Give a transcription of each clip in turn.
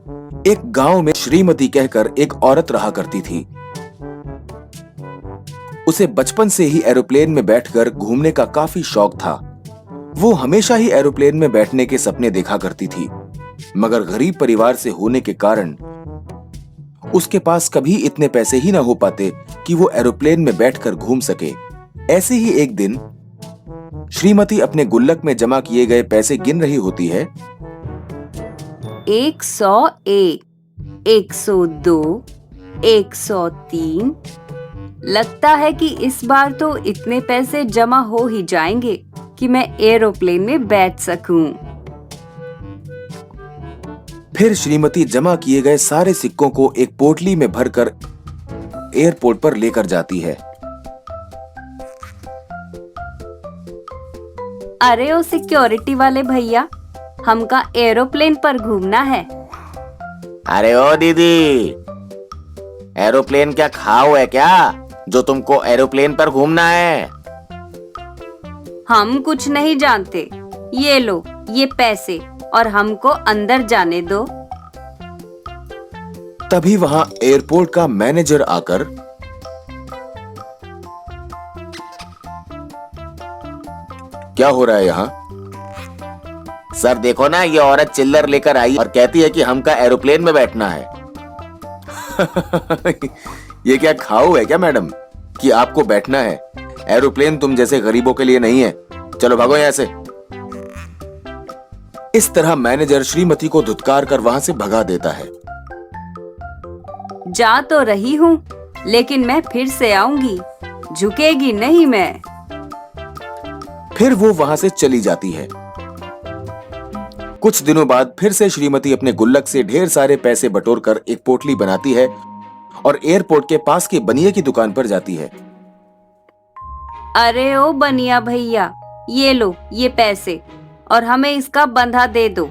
एक गांव में श्रीमती कहकर एक औरत रहा करती थी। उसे बचपन से ही एरोप्लेन में बैठकर घूमने का काफी शौक था। वो हमेशा ही एरोप्लेन में बैठने के सपने देखा करती थी, मगर गरीब परिवार से होने के कारण उसके पास कभी इतने पैसे ही ना हो पाते कि वो एरोप्लेन में बैठकर घूम सके। ऐसे ही एक दिन श्रीमती अपने गुल्लक में जमा किए गए पैसे गिन रही होती है। 101, 102, 103। लगता है कि इस बार तो इतने पैसे जमा हो ही जाएंगे कि मैं एरोप्लेन में बैठ सकूं। फिर श्रीमती जमा किए गए सारे सिक्कों को एक पोटली में भरकर एयरपोर्ट पर लेकर जाती है। अरे ओ सिक्योरिटी वाले भैया, हमका एरोप्लेन पर घूमना है। अरे ओ दीदी, एरोप्लेन क्या खाओ है क्या जो तुमको एरोप्लेन पर घूमना है? हम कुछ नहीं जानते। ये लो ये पैसे और हमको अंदर जाने दो। तभी वहां एयरपोर्ट का मैनेजर आकर क्या हो रहा है यहाँ? सर देखो ना, ये औरत चिल्लर लेकर आई और कहती है कि हमका एरोप्लेन में बैठना है। ये क्या खाओ है क्या मैडम कि आपको बैठना है? एरोप्लेन तुम जैसे गरीबों के लिए नहीं है। चलो भागो यहाँ से। इस तरह मैनेजर श्रीमती को धुतकार कर वहां से भगा देता है। जा तो रही हूँ, लेकिन मैं फिर से आऊंगी, झुकेगी नहीं मैं। फिर वो वहां से चली जाती है। कुछ दिनों बाद फिर से श्रीमती अपने गुल्लक से ढेर सारे पैसे बटोरकर एक पोटली बनाती है और एयरपोर्ट के पास के बनिए की दुकान पर जाती है। अरे ओ बनिया भैया, ये लो ये पैसे और हमें इसका बंधा दे दो।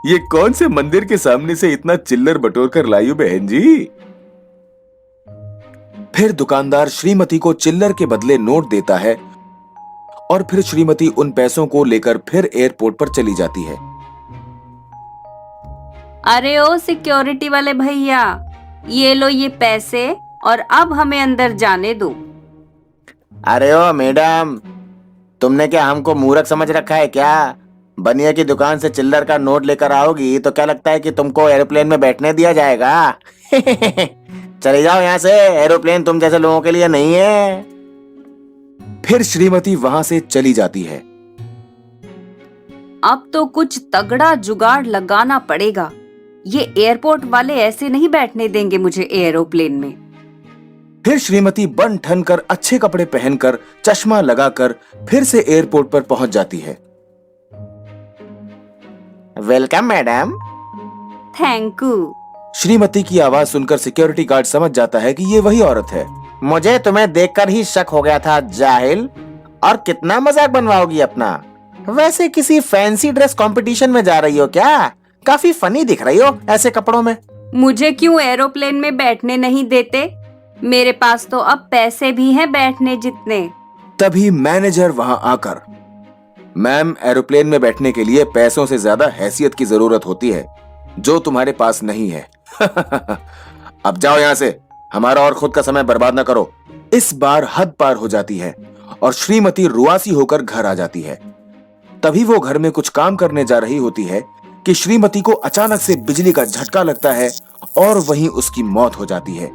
ये कौन से मंदिर के सामने से इतना चिल्लर बटोर कर लाई हो बहन जी? फिर दुकानदार श्रीमती को चिल्लर के बदले नोट देता है और फिर श्रीमती उन पैसों को लेकर फिर एयरपोर्ट पर चली जाती है। अरे ओ सिक्योरिटी वाले भैया, ये लो ये पैसे और अब हमें अंदर जाने दो। अरे ओ मैडम, तुमने क्या हमको मूर्ख समझ रखा है क्या? बनिया की दुकान से चिल्लर का नोट लेकर आओगी तो क्या लगता है कि तुमको एरोप्लेन में बैठने दिया जाएगा? चले जाओ यहाँ से, एरोप्लेन तुम जैसे लोगों के लिए नहीं है। फिर श्रीमती वहां से चली जाती है। अब तो कुछ तगड़ा जुगाड़ लगाना पड़ेगा। ये एयरपोर्ट वाले ऐसे नहीं बैठने देंगे मुझे एरोप्लेन में। फिर श्रीमती बन ठन कर अच्छे कपड़े पहनकर चश्मा लगाकर फिर से एयरपोर्ट पर पहुंच जाती है। Welcome madam. Thank you. Shrimati की आवाज सुनकर सिक्योरिटी गार्ड समझ जाता है कि ये वही औरत है। मुझे तुम्हें देखकर ही शक हो गया था, जाहिल। और कितना मजाक बनवाओगी अपना? वैसे किसी फैंसी ड्रेस कंपटीशन में जा रही हो क्या? काफी फनी दिख रही हो ऐसे कपड़ों में। मुझे क्यों एरोप्लेन में बैठने नहीं देते? मेरे पास तो अब पैसे भी हैं बैठने जितने। तभी मैनेजर वहां आकर, मैम, एरोप्लेन में बैठने के लिए पैसों से ज्यादा हैसियत की जरूरत होती है जो तुम्हारे पास नहीं है। अब जाओ यहाँ से, हमारा और खुद का समय बर्बाद न करो। इस बार हद पार हो जाती है और श्रीमती रुआसी होकर घर आ जाती है। तभी वो घर में कुछ काम करने जा रही होती है कि श्रीमती को अचानक से बिजली का झटका लगता है और वहीं उसकी मौत हो जाती है,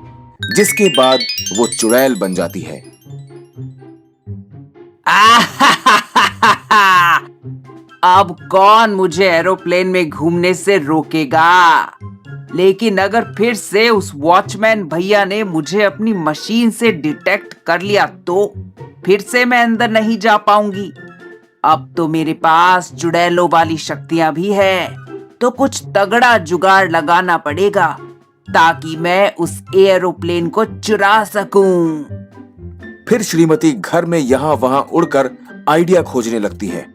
जिसके बाद वो चुड़ैल बन जाती है। अब कौन मुझे एरोप्लेन में घूमने से रोकेगा? लेकिन अगर फिर से उस वॉचमैन भैया ने मुझे अपनी मशीन से डिटेक्ट कर लिया तो फिर से मैं अंदर नहीं जा पाऊंगी। अब तो मेरे पास चुड़ैलों वाली शक्तियां भी है, तो कुछ तगड़ा जुगाड़ लगाना पड़ेगा ताकि मैं उस एरोप्लेन को चुरा सकूं। फिर श्रीमती घर में यहां वहां उड़कर आइडिया खोजने लगती है।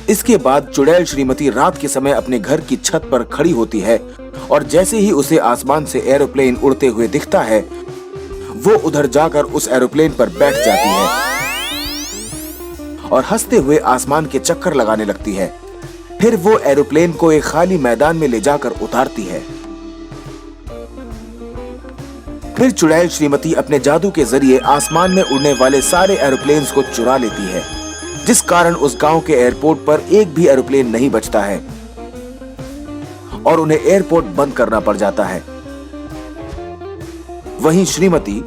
इसके बाद चुड़ैल श्रीमती रात के समय अपने घर की छत पर खड़ी होती है और जैसे ही उसे आसमान से एरोप्लेन उड़ते हुए दिखता है, वो उधर जाकर उस एरोप्लेन पर बैठ जाती है और हंसते हुए आसमान के चक्कर लगाने लगती है। फिर वो एरोप्लेन को एक खाली मैदान में ले जाकर उतारती है। फिर चुड़ैल श्रीमती अपने जादू के जरिए आसमान में उड़ने वाले सारे एरोप्लेन्स को चुरा लेती है, जिस कारण उस गांव के एयरपोर्ट पर एक भी एरोप्लेन नहीं बचता है और उन्हें एयरपोर्ट बंद करना पड़ जाता है। वहीं श्रीमती,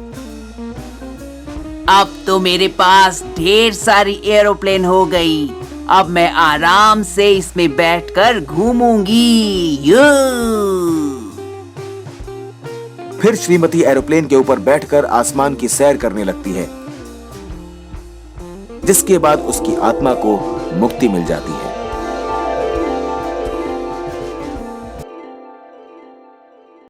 अब तो मेरे पास ढेर सारी एरोप्लेन हो गई। अब मैं आराम से इसमें बैठकर घूमूंगी। फिर श्रीमती एरोप्लेन के ऊपर बैठकर आसमान की सैर करने लगती है, जिसके बाद उसकी आत्मा को मुक्ति मिल जाती है।